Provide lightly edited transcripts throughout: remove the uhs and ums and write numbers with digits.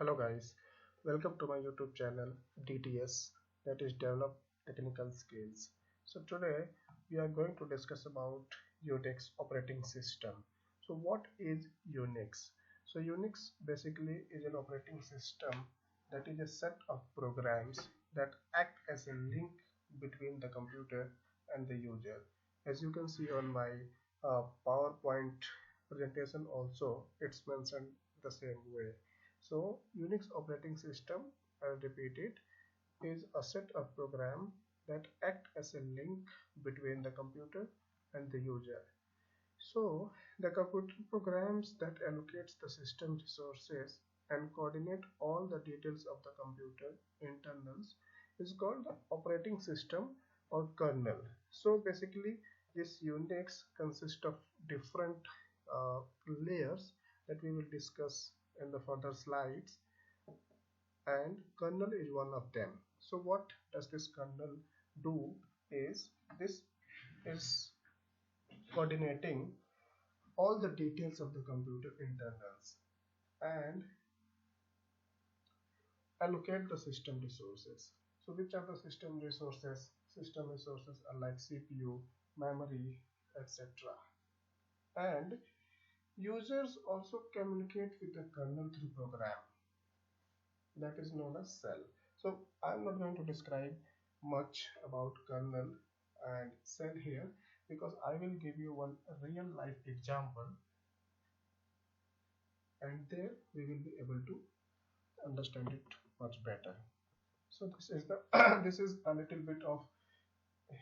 Hello guys, welcome to my YouTube channel DTS, that is Develop Technical Skills. So today we are going to discuss about Unix operating system. So what is Unix? So Unix basically is an operating system that is a set of programs that act as a link between the computer and the user. As you can see on my PowerPoint presentation also, it's mentioned the same way. So Unix operating system, I'll repeat it, is a set of programs that act as a link between the computer and the user. So the computer programs that allocates the system resources and coordinate all the details of the computer internals is called the operating system or kernel. So basically this Unix consists of different layers that we will discuss in the further slides, and kernel is one of them. So what does this kernel do is this is coordinating all the details of the computer internals and allocate the system resources. So which are the system resources? System resources are like CPU, memory, etc. And users also communicate with the kernel through program that is known as cell. So I'm not going to describe much about kernel and cell here because I will give you one real life example, and there we will be able to understand it much better. So this is the this is a little bit of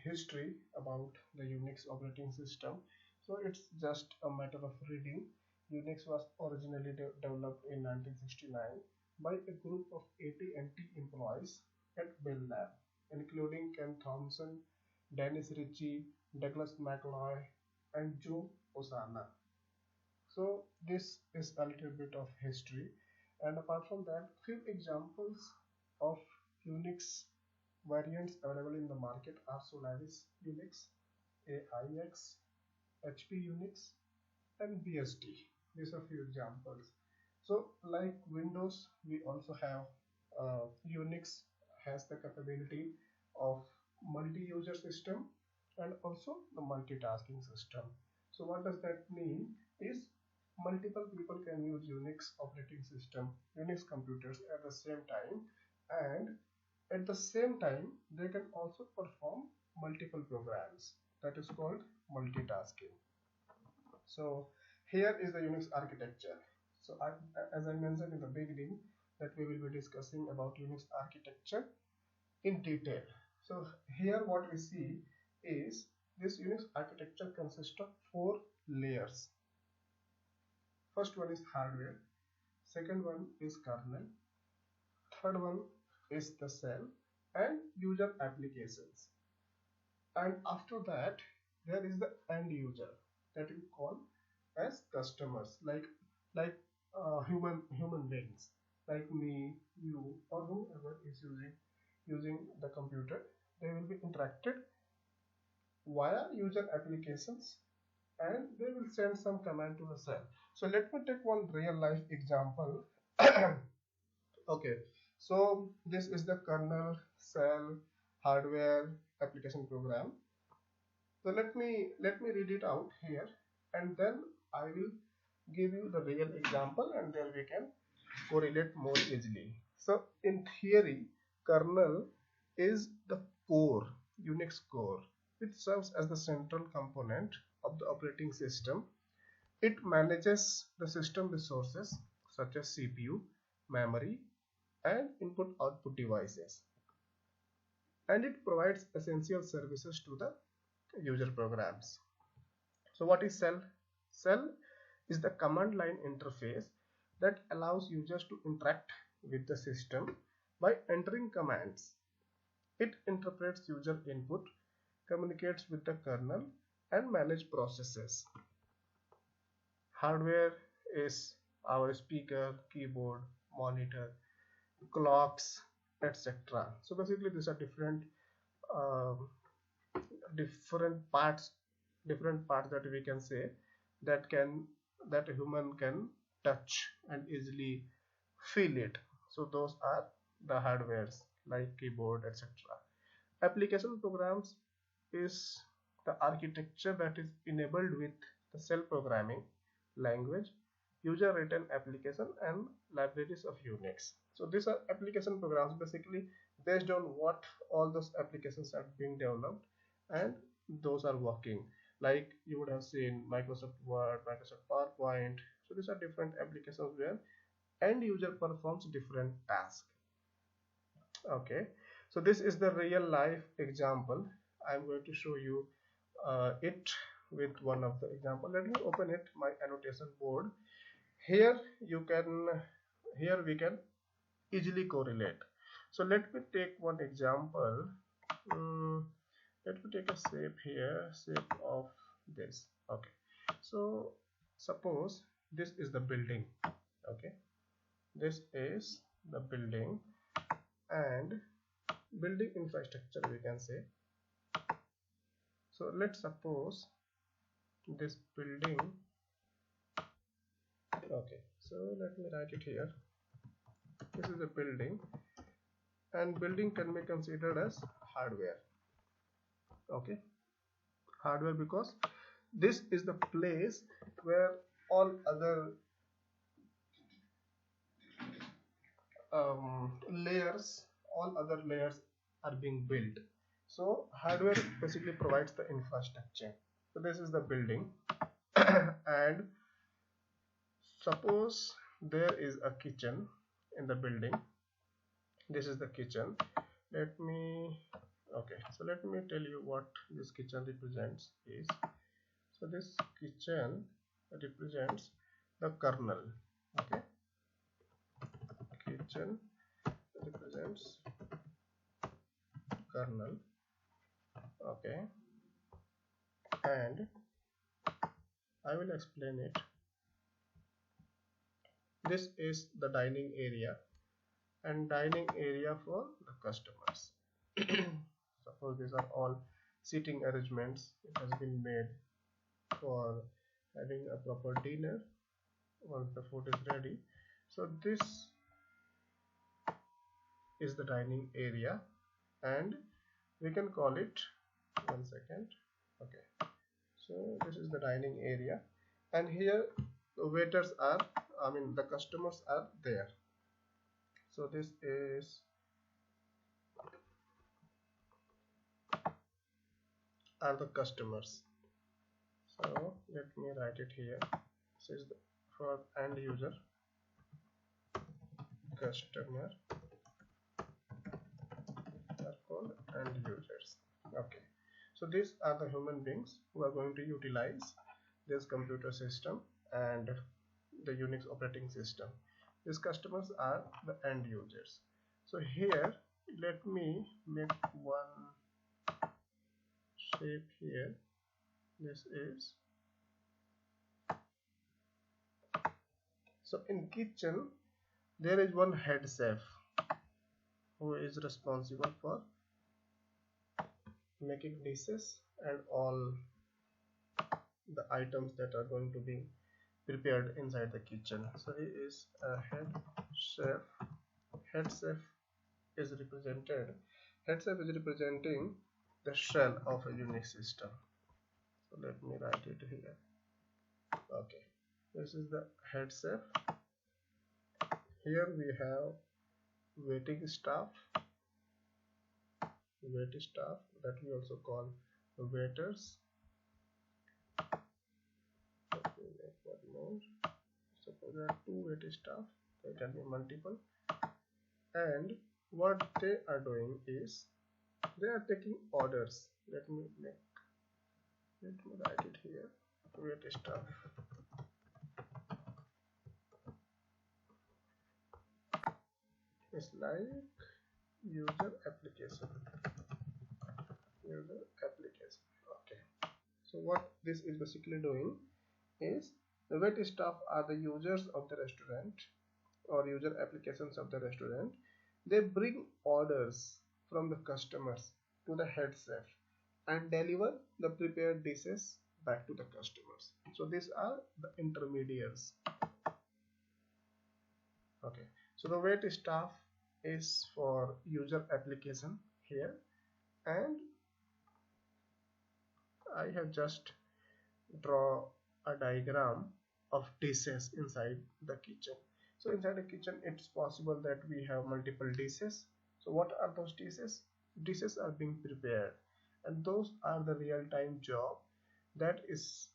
history about the Unix operating system. So it's just a matter of reading. Unix was originally developed in 1969 by a group of AT&T employees at Bell Lab, including Ken Thompson, Dennis Ritchie, Douglas McLeod, and Joe Osana. So this is a little bit of history, and apart from that, few examples of Unix variants available in the market are Solaris Unix, AIX, HP Unix, and BSD. These are few examples. So like Windows, we also have Unix has the capability of multi-user system and also the multitasking system. So what does that mean is multiple people can use Unix operating system, Unix computers at the same time, and at the same time they can also perform multiple programs. That is called multitasking. So here is the Unix architecture. So as I mentioned in the beginning, that we will be discussing about Unix architecture in detail. So here what we see is this Unix architecture consists of 4 layers. First one is hardware, second one is kernel, third one is the cell and user applications, and after that there is the end user that we call as customers, like human beings like me, you, or whoever is using the computer. They will be interacted via user applications and they will send some command to the cell. So let me take one real life example. Okay, so this is the kernel, cell, hardware, application program. So let me read it out here, and then I will give you the real example, and then we can correlate more easily. So in theory, kernel is the core, Unix core, which serves as the central component of the operating system. It manages the system resources such as CPU, memory, and input-output devices, and it provides essential services to the user programs. So what is cell? Cell is the command line interface that allows users to interact with the system by entering commands. It interprets user input, communicates with the kernel, and manages processes. Hardware is our speaker, keyboard, monitor, clocks, etc. So basically these are different parts that we can say that a human can touch and easily feel it. So those are the hardwares like keyboard, etc. Application programs is the architecture that is enabled with the cell programming language, user written application, and libraries of Unix. So these are application programs basically based on what all those applications are being developed and those are working. Like you would have seen Microsoft Word, Microsoft PowerPoint. So these are different applications where end user performs different tasks. Okay, so this is the real life example. I'm going to show you it with one of the example. Let me open it, my annotation board. Here you can, here we can easily correlate. So let me take one example. Let me take a shape here, shape of this. Okay, so suppose this is the building. Okay, this is the building and building infrastructure we can say. So let's suppose this building. Okay, so let me write it here. This is a building and building can be considered as hardware. Okay, hardware because this is the place where all other layers are being built. So hardware basically provides the infrastructure. So this is the building and suppose there is a kitchen in the building. This is the kitchen. Let me tell you what this kitchen represents is. So this kitchen represents the kernel. Okay, kitchen represents kernel. Okay, and I will explain it. This is the dining area and dining area for the customers. Suppose these are all seating arrangements. It has been made for having a proper dinner once the food is ready. So this is the dining area and we can call it, one second. Okay, so this is the dining area and here the waiters are, the customers are there. So this is are the customers. So let me write it here. This is for end user, customer are called end users. Okay, so these are the human beings who are going to utilize this computer system and the Unix operating system. These customers are the end users. So here let me make one shape here. This is, so in kitchen there is one head chef who is responsible for making dishes and all the items that are going to be prepared inside the kitchen. So he is a head chef. Head chef is representing the shell of a Unix system. So let me write it here. Okay, this is the head chef. Here we have waiting staff that we also call waiters. Let me make one more. Suppose there are two waiting staff, there can be multiple, and what they are doing is they are taking orders. Let me write it here. Waiting staff. It's like user application. Okay, so what this is basically doing is the wait staff are the users of the restaurant or user applications of the restaurant. They bring orders from the customers to the head chef and deliver the prepared dishes back to the customers. So these are the intermediaries. Okay, So the wait staff is for user application here, and I have just draw a diagram of dishes inside the kitchen. So inside the kitchen it's possible that we have multiple dishes. So what are those dishes? Dishes are being prepared, and those are the real-time job that is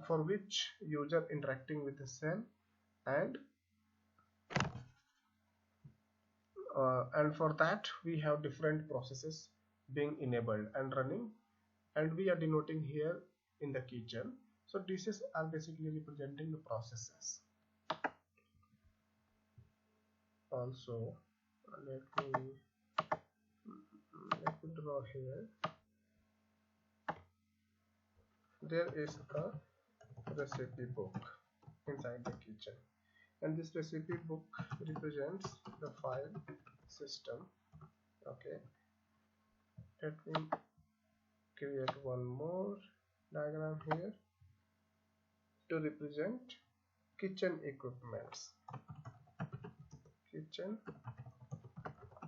for which user interacting with the cell, and for that we have different processes being enabled and running, and we are denoting here in the kitchen. So dishes are basically representing the processes. Also, let me draw here. There is a recipe book inside the kitchen, and this recipe book represents the file system. Okay, let me create one more diagram here to represent kitchen equipments. Kitchen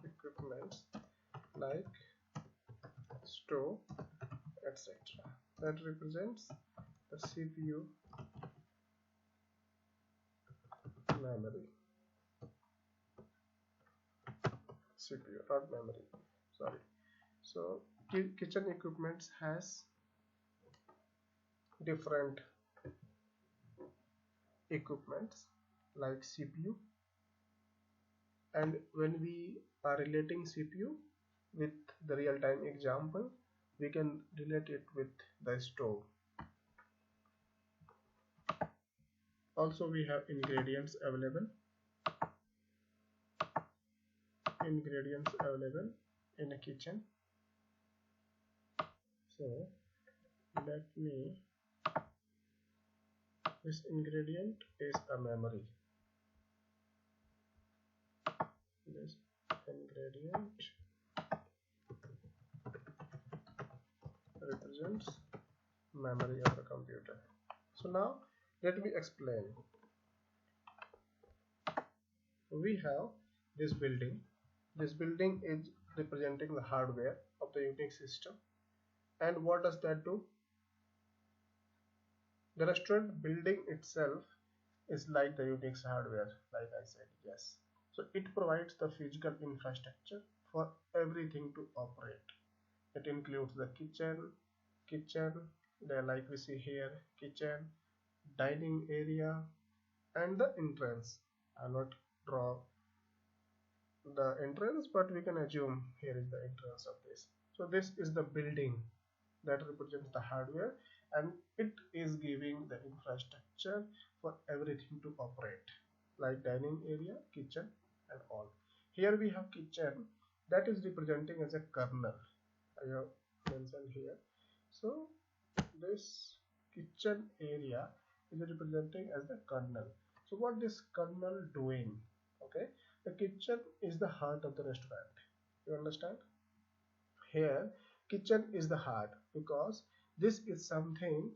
equipments like stove, etc. That represents the CPU, memory, CPU, not memory, sorry. So kitchen equipments has different equipments like CPU, and when we are relating CPU with the real-time example, we can relate it with the stove. Also we have ingredients available in a kitchen. So let me, this ingredient is a memory. This ingredient represents memory of the computer. So now let me explain. We have this building. This building is representing the hardware of the Unix system. And what does that do? The restaurant building itself is like the Unix hardware, like I said, yes. So it provides the physical infrastructure for everything to operate. It includes the kitchen, like we see here, kitchen, dining area, and the entrance. I'll not draw the entrance, but we can assume here is the entrance of this. So this is the building that represents the hardware, and it is giving the infrastructure for everything to operate, like dining area, kitchen, and all. Here we have kitchen that is representing as a kernel. I have mentioned here. So this kitchen area is representing as the kernel. So what this kernel doing? Okay, the kitchen is the heart of the restaurant. You understand? Here kitchen is the heart because this is something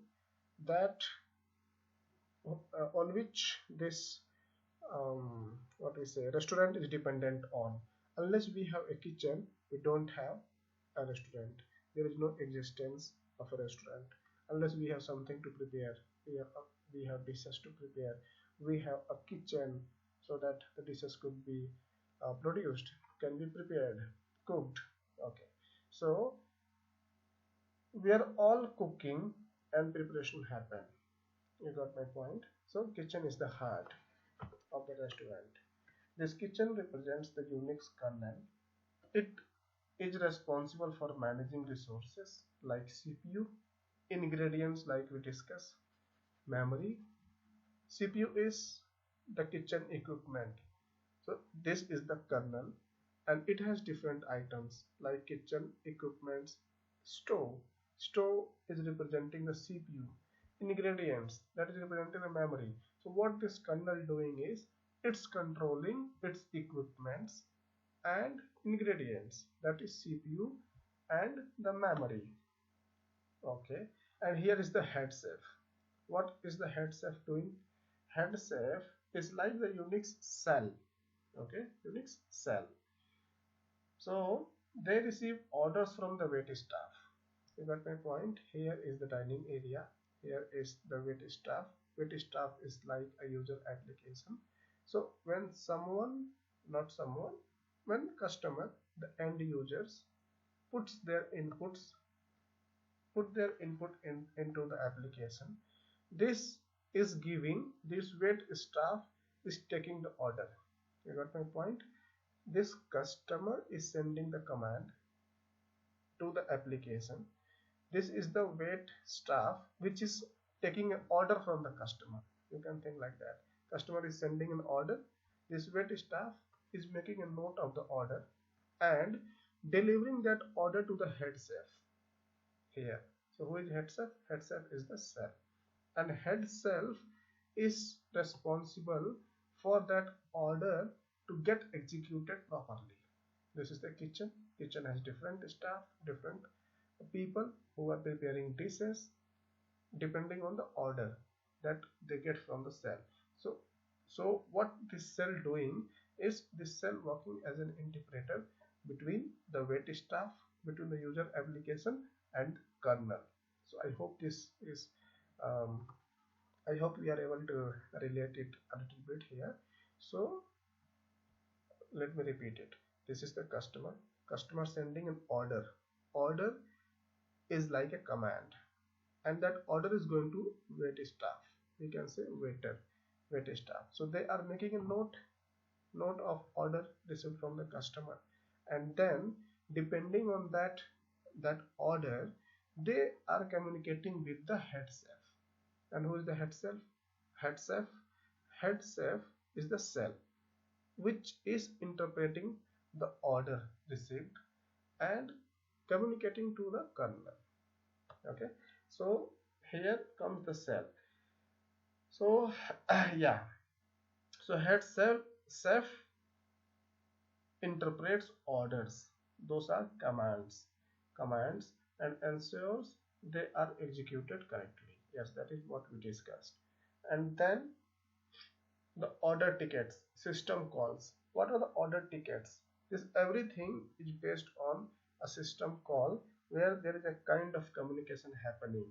that on which this what we say restaurant is dependent on. Unless we have a kitchen, we don't have a restaurant. There is no existence of a restaurant unless we have something to prepare. We have dishes to prepare. We have a kitchen so that the dishes could be produced, can be prepared, cooked. Okay, so where all cooking and preparation happen. You got my point? So kitchen is the heart of the restaurant. This kitchen represents the Unix kernel. It is responsible for managing resources like CPU, ingredients like we discussed, memory. CPU is the kitchen equipment. So this is the kernel, and it has different items like kitchen equipments, stove. Stove is representing the CPU. Ingredients, that is representing the memory. So what this kernel doing is it's controlling its equipments and ingredients, that is CPU and the memory. Okay, and here is the head chef. What is the head chef doing? Head chef is like the Unix cell. Okay, Unix cell. So they receive orders from the wait staff. You got my point? Here is the dining area. Here is the wait staff. Wait staff is like a user application. So when someone, not someone, when customer, the end users puts their inputs, put their input into the application, this is giving, this wait staff is taking the order. You got my point? This customer is sending the command to the application. This is the wait staff which is taking an order from the customer. You can think like that. Customer is sending an order. This wait staff is making a note of the order and delivering that order to the head chef here. So who is head chef? Head chef is the cell, and head chef is responsible for that order to get executed properly. This is the kitchen. Kitchen has different staff, different people who are preparing dishes depending on the order that they get from the cell. So what this cell doing is this cell working as an interpreter between the wait staff, between the user application and kernel. So I hope this is um, I hope we are able to relate it a little bit here. So let me repeat it. This is the customer sending an order is like a command, and that order is going to wait staff. We can say wait staff. So they are making a note of order received from the customer, and then depending on that order, they are communicating with the head chef. And who is the head chef? Head chef is the cell which is interpreting the order received and communicating to the kernel. Okay, so here comes the cell. So yeah, so head chef interprets orders. Those are commands, and ensures they are executed correctly. Yes, that is what we discussed. And then the order tickets, system calls. What are the order tickets? This everything is based on a system call where there is a kind of communication happening.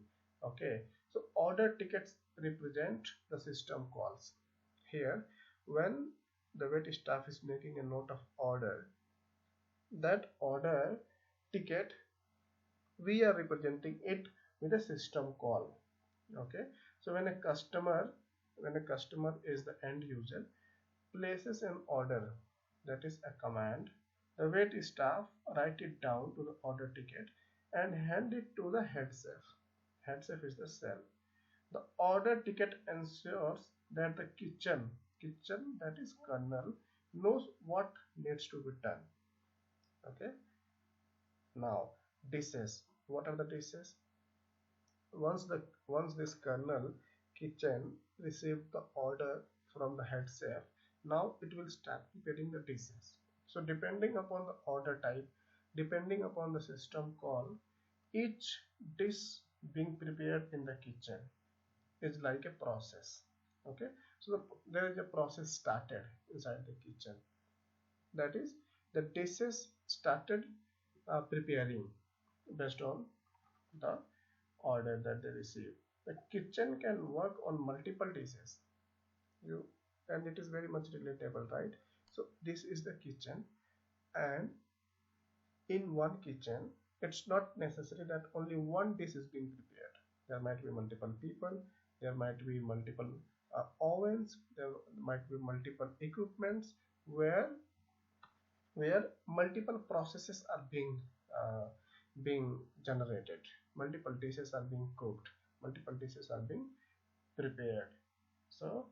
Okay, so order tickets represent the system calls. Here, when the wait staff is making a note of order, that order ticket, we are representing it with a system call. Okay, so when a customer is the end user, places an order, that is a command, the wait staff write it down to the order ticket and hand it to the head chef. Head chef is the cell. The order ticket ensures that the kitchen, that is kernel, knows what needs to be done. Okay, now dishes. What are the dishes? Once this kernel kitchen received the order from the head chef, now it will start preparing the dishes. So depending upon the order type, depending upon the system call, each dish being prepared in the kitchen is like a process. Okay, so there is a process started inside the kitchen, that is the dishes started preparing based on the order that they receive. The kitchen can work on multiple dishes. You and it is very much relatable, right? So this is the kitchen, and in one kitchen, it's not necessary that only one dish is being prepared. There might be multiple people. There might be multiple ovens. There might be multiple equipments where multiple processes are being generated, multiple dishes are being cooked, multiple dishes are being prepared. So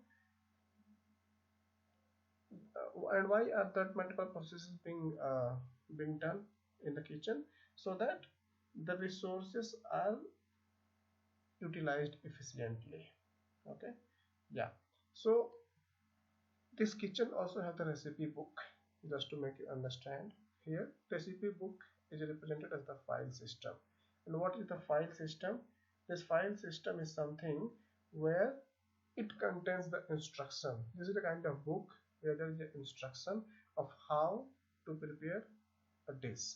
and why are that multiple processes being done in the kitchen? So that the resources are utilized efficiently. Okay, yeah. So this kitchen also have the recipe book. Just to make you understand, here recipe book is represented as the file system. And what is the file system? This file system is something where it contains the instruction. This is a kind of book where there is an instruction of how to prepare a dish.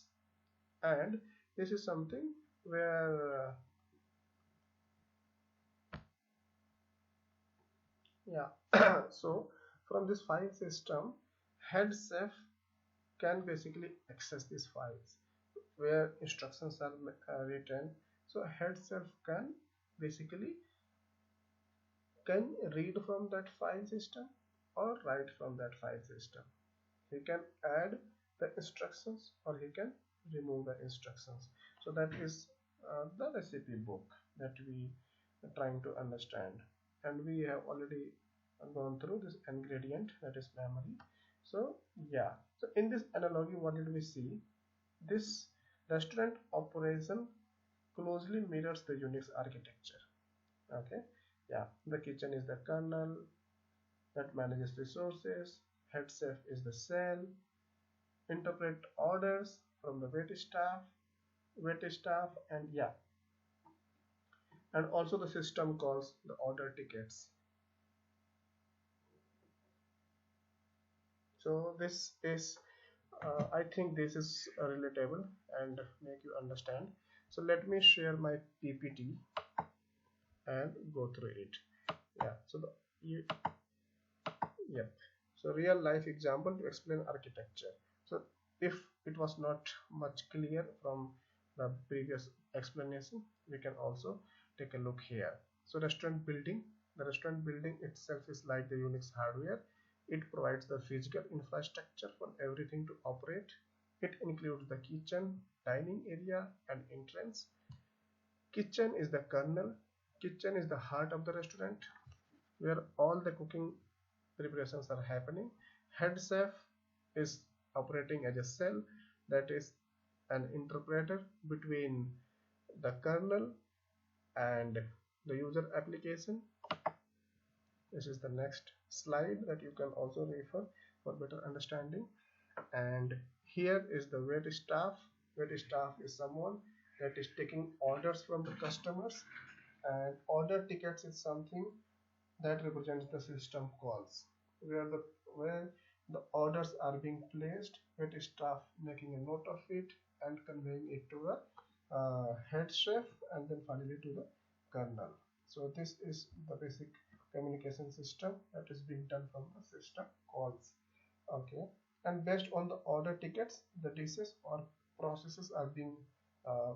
And this is something where yeah so from this file system, head chef can basically access these files where instructions are written. So head chef can basically can read from that file system or write from that file system. He can add the instructions or he can remove the instructions. So that is the recipe book that we are trying to understand, and we have already gone through this ingredient, that is memory. So yeah, so in this analogy, what did we see? This restaurant operation closely mirrors the Unix architecture. Okay, yeah, the kitchen is the kernel that manages resources, head chef is the cell, interpret orders from the wait staff, and yeah, and also the system calls the order tickets. So this is I think this is relatable and make you understand. So let me share my PPT and go through it. Yeah, so yeah, so real life example to explain architecture. So if it was not much clear from the previous explanation, we can also take a look here. So restaurant building, the restaurant building itself is like the Unix hardware. It provides the physical infrastructure for everything to operate. It includes the kitchen, dining area, and entrance. Kitchen is the kernel. Kitchen is the heart of the restaurant where all the cooking preparations are happening. Head chef is operating as a cell, that is an interpreter between the kernel and the user application. This is the next slide that you can also refer for better understanding. And here is the wait staff. Wait staff is someone that is taking orders from the customers, and order tickets is something that represents the system calls where the orders are being placed, with staff making a note of it and conveying it to the head chef and then finally to the kernel. So this is the basic communication system that is being done from the system calls. Okay, and based on the order tickets, the dishes or processes are being uh,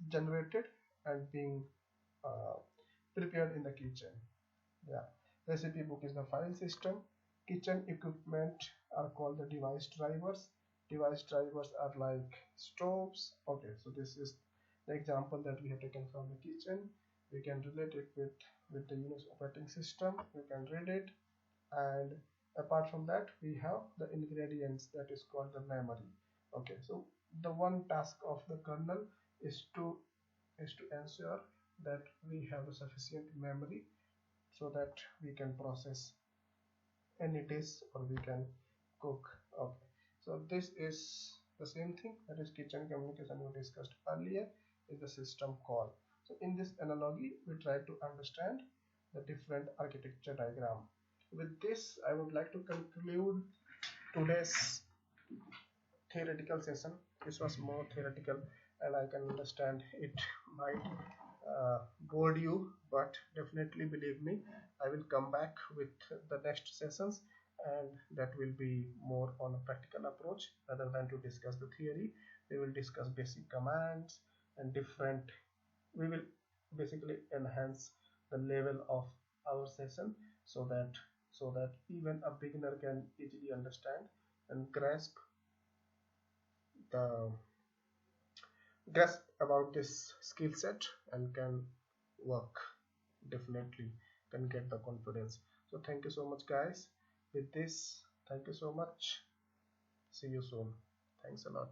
generated and being uh, prepared in the kitchen. Yeah, recipe book is the file system. Kitchen equipment are called the device drivers. Device drivers are like stoves. Okay, so this is the example that we have taken from the kitchen. We can relate it with the Unix operating system. We can read it, and apart from that, we have the ingredients that is called the memory. Okay, so the one task of the kernel is to ensure that we have a sufficient memory so that we can process any dish or we can cook. Okay, so this is the same thing, that is kitchen communication we discussed earlier, is the system call. So in this analogy, we try to understand the different architecture diagram. With this, I would like to conclude today's theoretical session. This was more theoretical, and I can understand it might bored you, but definitely believe me, I will come back with the next sessions, and that will be more on a practical approach rather than to discuss the theory. We will discuss basic commands and different, we will basically enhance the level of our session so that even a beginner can easily understand and the grasp about this skill set and can work, definitely can get the confidence. So thank you so much guys. With this, thank you so much, see you soon, thanks a lot.